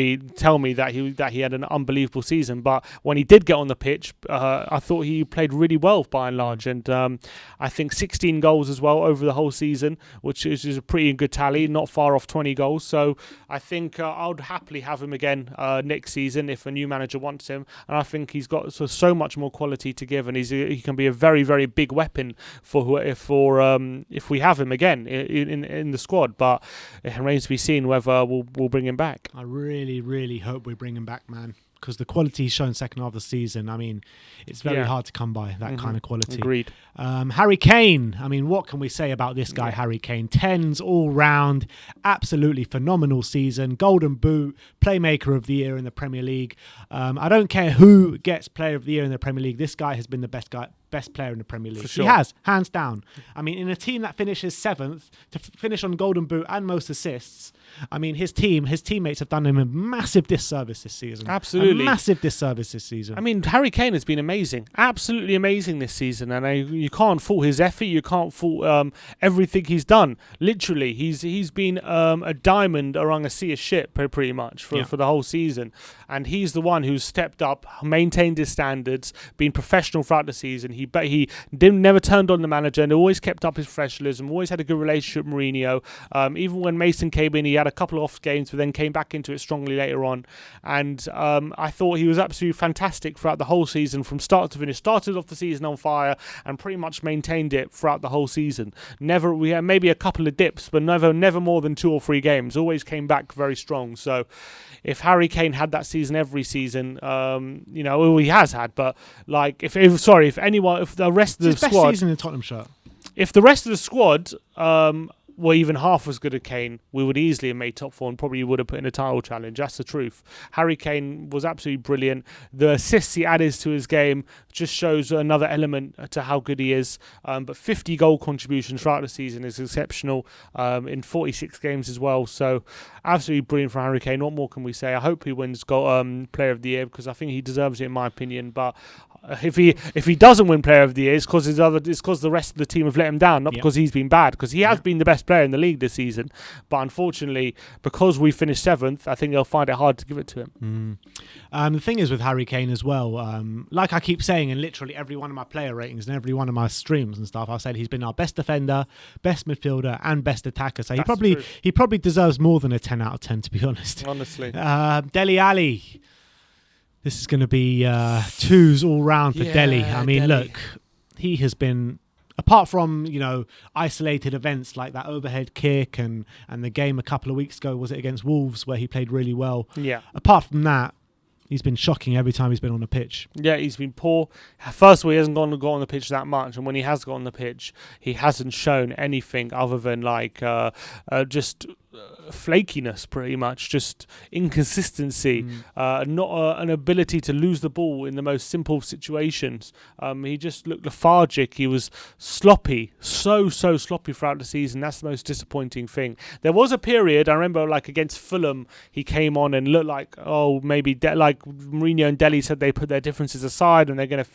me that he had an unbelievable season. But when he did get on the pitch, I thought he played really well by and large, and I think 16 goals as well over the whole season, which is a pretty good tally, not far off 20 goals. So I think I would happily have him again next season if a new manager wants him, and I think he's got so much more quality to give, and he can be a very, very big weapon if we have him again in the squad. But it remains to be seen whether we'll bring him back. I really, really hope we bring him back, man, because the quality he's shown second half of the season, I mean, it's very hard to come by that kind of quality. Agreed. Harry Kane, I mean, what can we say about this guy, Harry Kane? 10s all round, absolutely phenomenal season, golden boot, playmaker of the year in the Premier League. I don't care who gets player of the year in the Premier League, this guy has been the best player in the Premier League. Sure. He has, hands down. I mean, in a team that finishes 7th, to finish on golden boot and most assists, I mean, his teammates have done him a massive disservice this season. Absolutely. A massive disservice this season. I mean, Harry Kane has been amazing. Absolutely amazing this season. And you can't fault his effort. You can't fault everything he's done. Literally, he's been a diamond among a sea of shit, pretty much, for the whole season. And he's the one who's stepped up, maintained his standards, been professional throughout the season. He never turned on the manager and always kept up his professionalism, always had a good relationship with Mourinho. Even when Mason came in, he had a couple of off games, but then came back into it strongly later on. And I thought he was absolutely fantastic throughout the whole season, from start to finish. Started off the season on fire and pretty much maintained it throughout the whole season. We had maybe a couple of dips, but never more than 2 or 3 games. Always came back very strong. So if Harry Kane had that season every season, he has had, but like if the rest of the it's his squad, best season in Tottenham shirt. if the rest of the squad were even half as good as Kane, we would easily have made top 4 and probably would have put in a title challenge. That's the truth. Harry Kane was absolutely brilliant. The assists he added to his game just shows another element to how good he is. But 50 goal contributions throughout the season is exceptional in 46 games as well. So absolutely brilliant for Harry Kane. What more can we say? I hope he wins Player of the Year because I think he deserves it in my opinion. But if he doesn't win Player of the Year, it's because the rest of the team have let him down, not because he's been bad. Because he has been the best player in the league this season, but unfortunately, because we finished 7th, I think they'll find it hard to give it to him. The thing is with Harry Kane as well, like I keep saying in literally every one of my player ratings and every one of my streams and stuff, I said he's been our best defender, best midfielder, and best attacker. So he probably deserves more than a 10 out of 10, to be honest. Honestly, Dele Alli. This is going to be 2s all round for Dele. I mean, look, he has been, apart from, isolated events like that overhead kick and the game a couple of weeks ago, was it against Wolves, where he played really well? Yeah. Apart from that, he's been shocking every time he's been on the pitch. Yeah, he's been poor. First of all, he hasn't gone on the pitch that much, and when he has gone on the pitch, he hasn't shown anything other than just flakiness, pretty much, just inconsistency, not an ability to lose the ball in the most simple situations. He just looked lethargic. He was sloppy, so sloppy throughout the season. That's the most disappointing thing. There was a period, I remember, like against Fulham, he came on and looked like, maybe like Mourinho and Dele said they put their differences aside and they're going to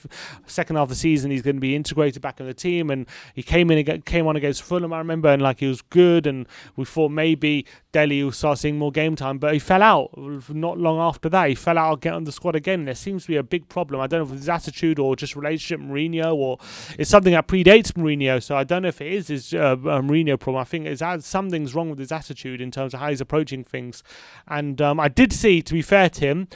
second half of the season he's going to be integrated back in the team, and he came on against Fulham, I remember, and he was good, and we thought maybe Dele will start seeing more game time, but he fell out not long after that. He fell out again on the squad again. There seems to be a big problem. I don't know if it's his attitude or just relationship with Mourinho, or it's something that predates Mourinho, so I don't know if it is his Mourinho problem. I think something's wrong with his attitude in terms of how he's approaching things. And I did see, to be fair to him,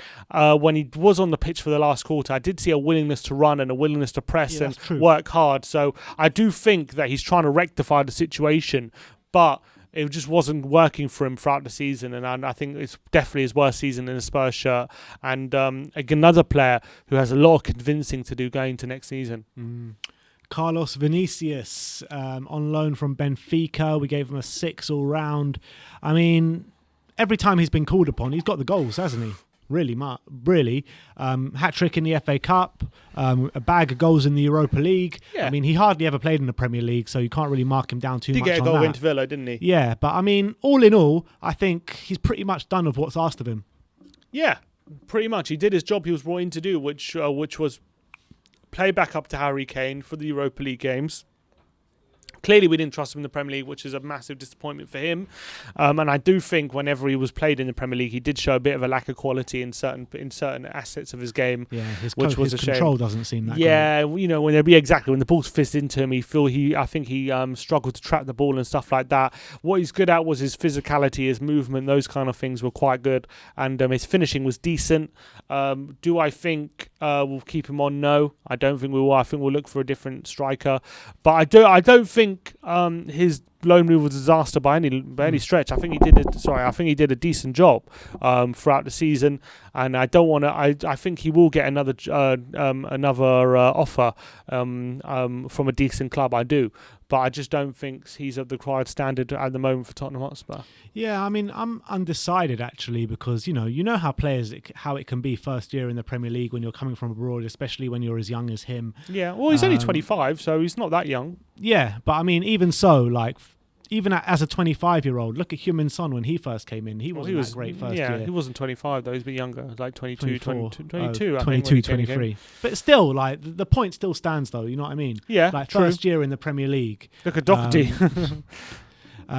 when he was on the pitch for the last quarter, I did see a willingness to run and a willingness to press and work hard. So I do think that he's trying to rectify the situation, but it just wasn't working for him throughout the season, and I think it's definitely his worst season in a Spurs shirt. And another player who has a lot of convincing to do going to next season. Carlos Vinicius, on loan from Benfica. We gave him a 6 all round. I mean, every time he's been called upon, he's got the goals, hasn't he? Really. Hat-trick in the FA Cup, a bag of goals in the Europa League. Yeah. I mean, he hardly ever played in the Premier League, so you can't really mark him down too much on that. Did get a goal into Villa, didn't he? Yeah, but I mean, all in all, I think he's pretty much done of what's asked of him. Yeah, pretty much. He did his job he was brought in to do, which was play back up to Harry Kane for the Europa League games. Clearly, we didn't trust him in the Premier League, which is a massive disappointment for him. And I do think whenever he was played in the Premier League, he did show a bit of a lack of quality in certain assets of his game, which was a shame. His control doesn't seem that great. When the ball's fizzed into him, I think he struggled to trap the ball and stuff like that. What he's good at was his physicality, his movement, those kind of things were quite good. And his finishing was decent. Do I think we'll keep him on? No, I don't think we will. I think we'll look for a different striker. But I don't think his loan move was a disaster by any stretch. I think he did a decent job throughout the season, and I don't want to. I think he will get another offer from a decent club. I do, but I just don't think he's of the required standard at the moment for Tottenham Hotspur. Yeah, I mean, I'm undecided actually, because you know how it can be first year in the Premier League when you're coming from abroad, especially when you're as young as him. Yeah, well, he's only 25, so he's not that young. Yeah, but I mean, even so, even as a 25-year-old, look at Heung-min Son when he first came in. He wasn't that great first year. Yeah, he wasn't 25 though. He's a bit younger, like 22, 22, 23. But still, the point still stands though. You know what I mean? Yeah, first year in the Premier League. Look at Doherty.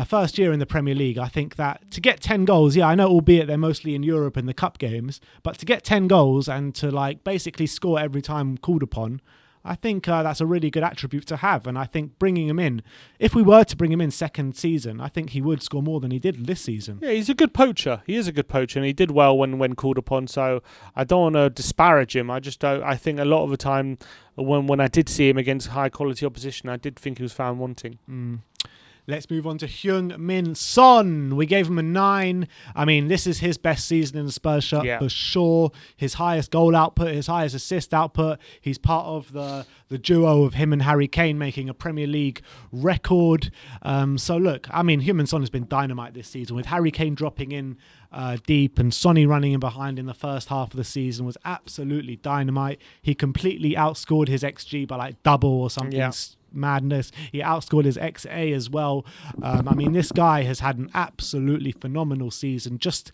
First year in the Premier League, I think that to get 10 goals, I know, albeit they're mostly in Europe and the cup games, but to get 10 goals and to basically score every time called upon, I think that's a really good attribute to have. And I think bringing him in, if we were to bring him in second season, I think he would score more than he did this season. Yeah, he's a good poacher. He is a good poacher, and he did well when called upon. So I don't want to disparage him. I just don't. I think a lot of the time when I did see him against high quality opposition, I did think he was found wanting. Let's move on to Heung-min Son. We gave him a 9. I mean, this is his best season in the Spurs shirt for sure. His highest goal output, his highest assist output. He's part of the duo of him and Harry Kane making a Premier League record. So look, I mean, Heung-min Son has been dynamite this season with Harry Kane dropping in deep and Sonny running in behind in the first half of the season was absolutely dynamite. He completely outscored his XG by like double or something. Yeah. Madness. He outscored his XA as well. I mean, this guy has had an absolutely phenomenal season. Just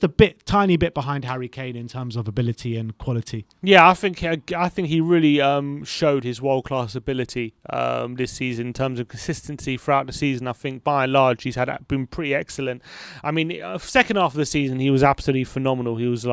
a tiny bit behind Harry Kane in terms of ability and quality. Yeah, I think he really showed his world-class ability this season in terms of consistency throughout the season. I think by and large he's been pretty excellent. I mean, second half of the season he was absolutely phenomenal. He was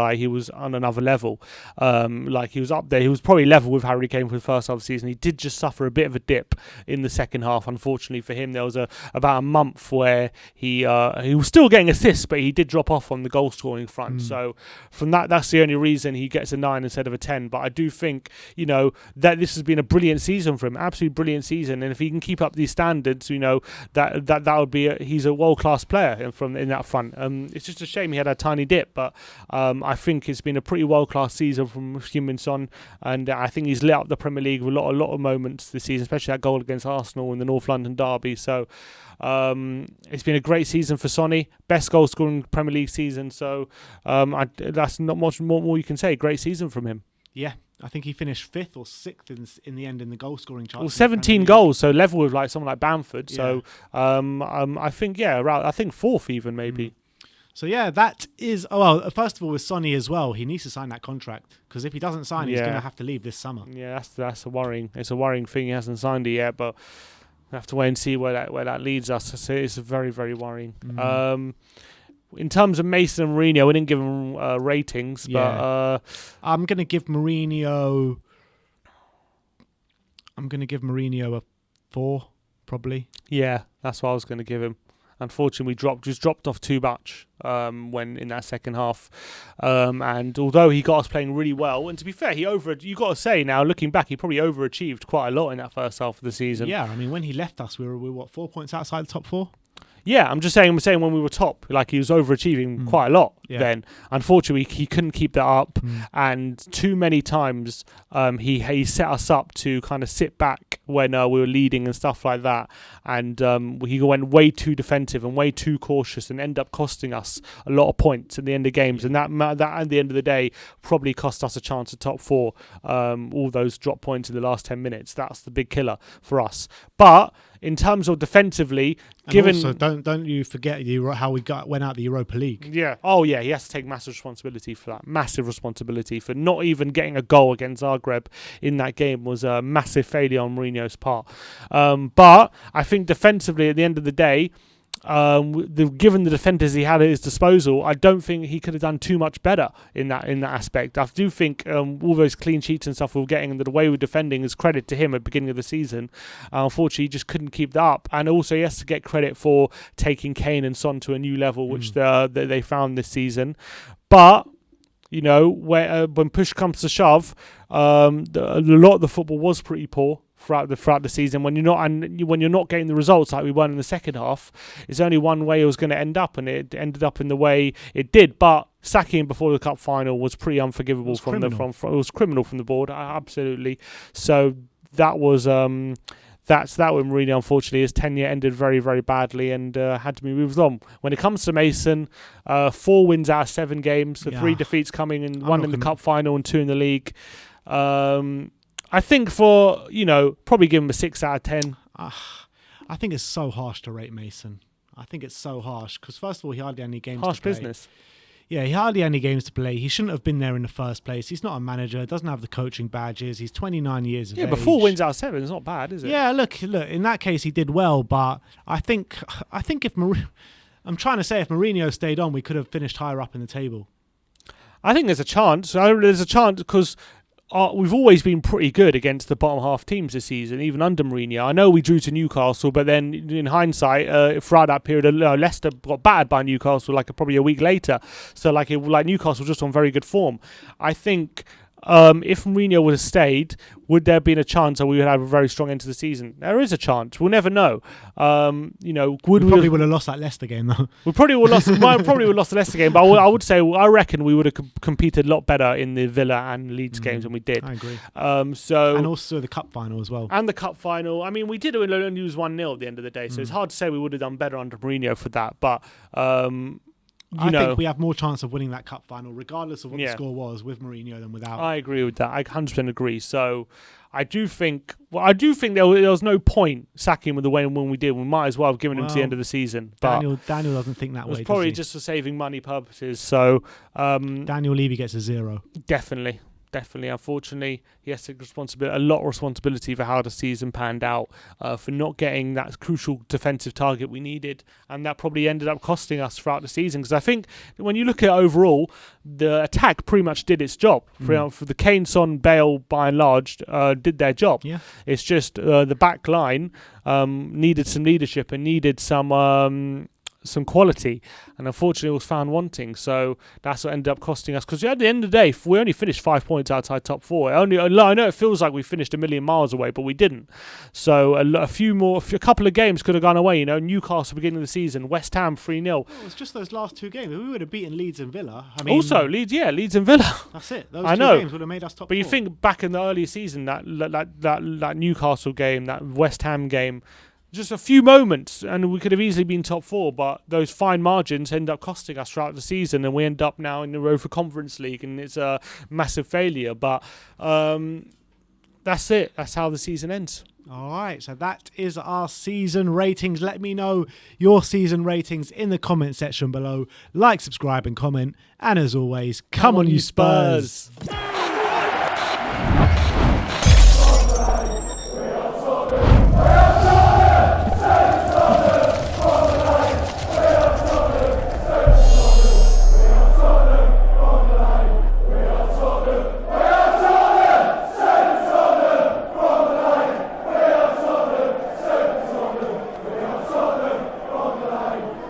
on another level. He was up there. He was probably level with Harry Kane for the first half of the season. He did just suffer a bit of a dip in the second half. Unfortunately for him, there was about a month where he was still getting assists, but he did drop off on the goal scoring front. So from that's the only reason he gets a 9 instead of a 10. But I do think, that this has been a brilliant season for him, absolutely brilliant season. And if he can keep up these standards, that would be he's a world-class player in that front. It's just a shame he had a tiny dip, but I think it's been a pretty world-class season from Heung-min Son, and I think he's lit up the Premier League with a lot of moments this season, especially that goal against Arsenal in the North London derby. So it's been a great season for Sonny, best goal scoring Premier League season. So that's not much more you can say. Great season from him. Yeah, I think he finished 5th or 6th in the end in the goal scoring chart. Well, 17 goals, so level with someone like Bamford. Yeah. So I think I think 4th even maybe. So yeah, that is. Oh well, first of all with Sonny as well, he needs to sign that contract because if he doesn't sign, he's going to have to leave this summer. Yeah, that's a worrying. It's a worrying thing. He hasn't signed it yet, but we have to wait and see where that leads us. So it's very, very worrying. In terms of Mason and Mourinho, we didn't give them ratings, but I'm going to give Mourinho. A 4, probably. Yeah, that's what I was going to give him. Unfortunately, we dropped off too much when in that second half, and although he got us playing really well, and to be fair, you got to say now, looking back, he probably overachieved quite a lot in that first half of the season. Yeah, I mean, when he left us, we were what, 4 points outside the top 4? Yeah, I'm saying when we were top, he was overachieving quite a lot then. Unfortunately, he couldn't keep that up, and too many times he set us up to kind of sit back when we were leading and stuff like that, and he went way too defensive and way too cautious and ended up costing us a lot of points at the end of games, and that at the end of the day probably cost us a chance at top 4. All those drop points in the last 10 minutes, that's the big killer for us. But in terms of defensively, also don't you forget how we went out the Europa League. Yeah. Oh yeah, he has to take massive responsibility for that. Massive responsibility for not even getting a goal against Zagreb in that game was a massive failure on Mourinho's part. But I think defensively, at the end of the day, given the defenders he had at his disposal, I don't think he could have done too much better in that aspect. I do think all those clean sheets and stuff we were getting and the way we were defending is credit to him at the beginning of the season. Unfortunately, he just couldn't keep that up, and also he has to get credit for taking Kane and Son to a new level, which they found this season. But when push comes to shove, a lot of the football was pretty poor throughout the season. When you're not getting the results like we won in the second half, it's only one way it was going to end up, and it ended up in the way it did. But sacking him before the cup final was pretty unforgivable. It was criminal from the board, absolutely. So that was that's that with Mourinho. Unfortunately, his tenure ended very, very badly and had to be moved on. When it comes to Mason, 4 wins out of 7 games, so 3 defeats coming in, 1 in the cup final and 2 in the league. I think probably give him a 6 out of 10. I think it's so harsh to rate Mason. I think it's so harsh because first of all, he hardly had any games to play. Harsh business. Yeah, he hardly had any games to play. He shouldn't have been there in the first place. He's not a manager. Doesn't have the coaching badges. He's 29 years of age. Yeah, but 4 wins out of 7 is not bad, is it? Yeah, look. In that case, he did well. But I think if I'm trying to say if Mourinho stayed on, we could have finished higher up in the table. I think there's a chance. There's a chance because we've always been pretty good against the bottom half teams this season, even under Mourinho. I know we drew to Newcastle, but then in hindsight, throughout that period, Leicester got battered by Newcastle probably a week later. So Newcastle just on very good form. I think if Mourinho would have stayed, would there have been a chance that we would have a very strong end to the season? There is a chance. We'll never know. We probably would have lost that Leicester game though. We probably would have lost the Leicester game, but I would say I reckon we would have competed a lot better in the Villa and Leeds games than we did. I agree. And also the cup final as well. And the cup final. I mean, we did only lose 1-0 at the end of the day, so it's hard to say we would have done better under Mourinho for that. But I think we have more chance of winning that cup final, regardless of what the score was, with Mourinho than without. I agree with that. I 100% agree. So I do think there was no point sacking him with the way when we did. We might as well have given him to the end of the season. But Daniel doesn't think that way. It was probably just for saving money purposes. So Daniel Levy gets a 0. Definitely. Unfortunately, he has to take a lot of responsibility for how the season panned out, for not getting that crucial defensive target we needed, and that probably ended up costing us throughout the season. Because I think when you look at it overall, the attack pretty much did its job. For the Kane, Son, Bale, by and large, did their job. Yeah. It's just the back line needed some leadership and needed some quality, and unfortunately it was found wanting. So that's what ended up costing us, because at the end of the day we only finished 5 points outside top 4. I know it feels like we finished a million miles away, but we didn't. So a couple of games could have gone away. Newcastle beginning of the season, West Ham 3-0. Well, it was just those last 2 games. If we would have beaten Leeds and Villa, Leeds and Villa. That's it. Those 2 games would have made us top 4. But you think back in the early season, that Newcastle game, that West Ham game, just a few moments and we could have easily been top 4, but those fine margins end up costing us throughout the season, and we end up now in the road for Conference League, and it's a massive failure. But that's it. That's how the season ends. All right, so that is our season ratings. Let me know your season ratings in the comment section below. Like, subscribe and comment, and as always, come on you Spurs.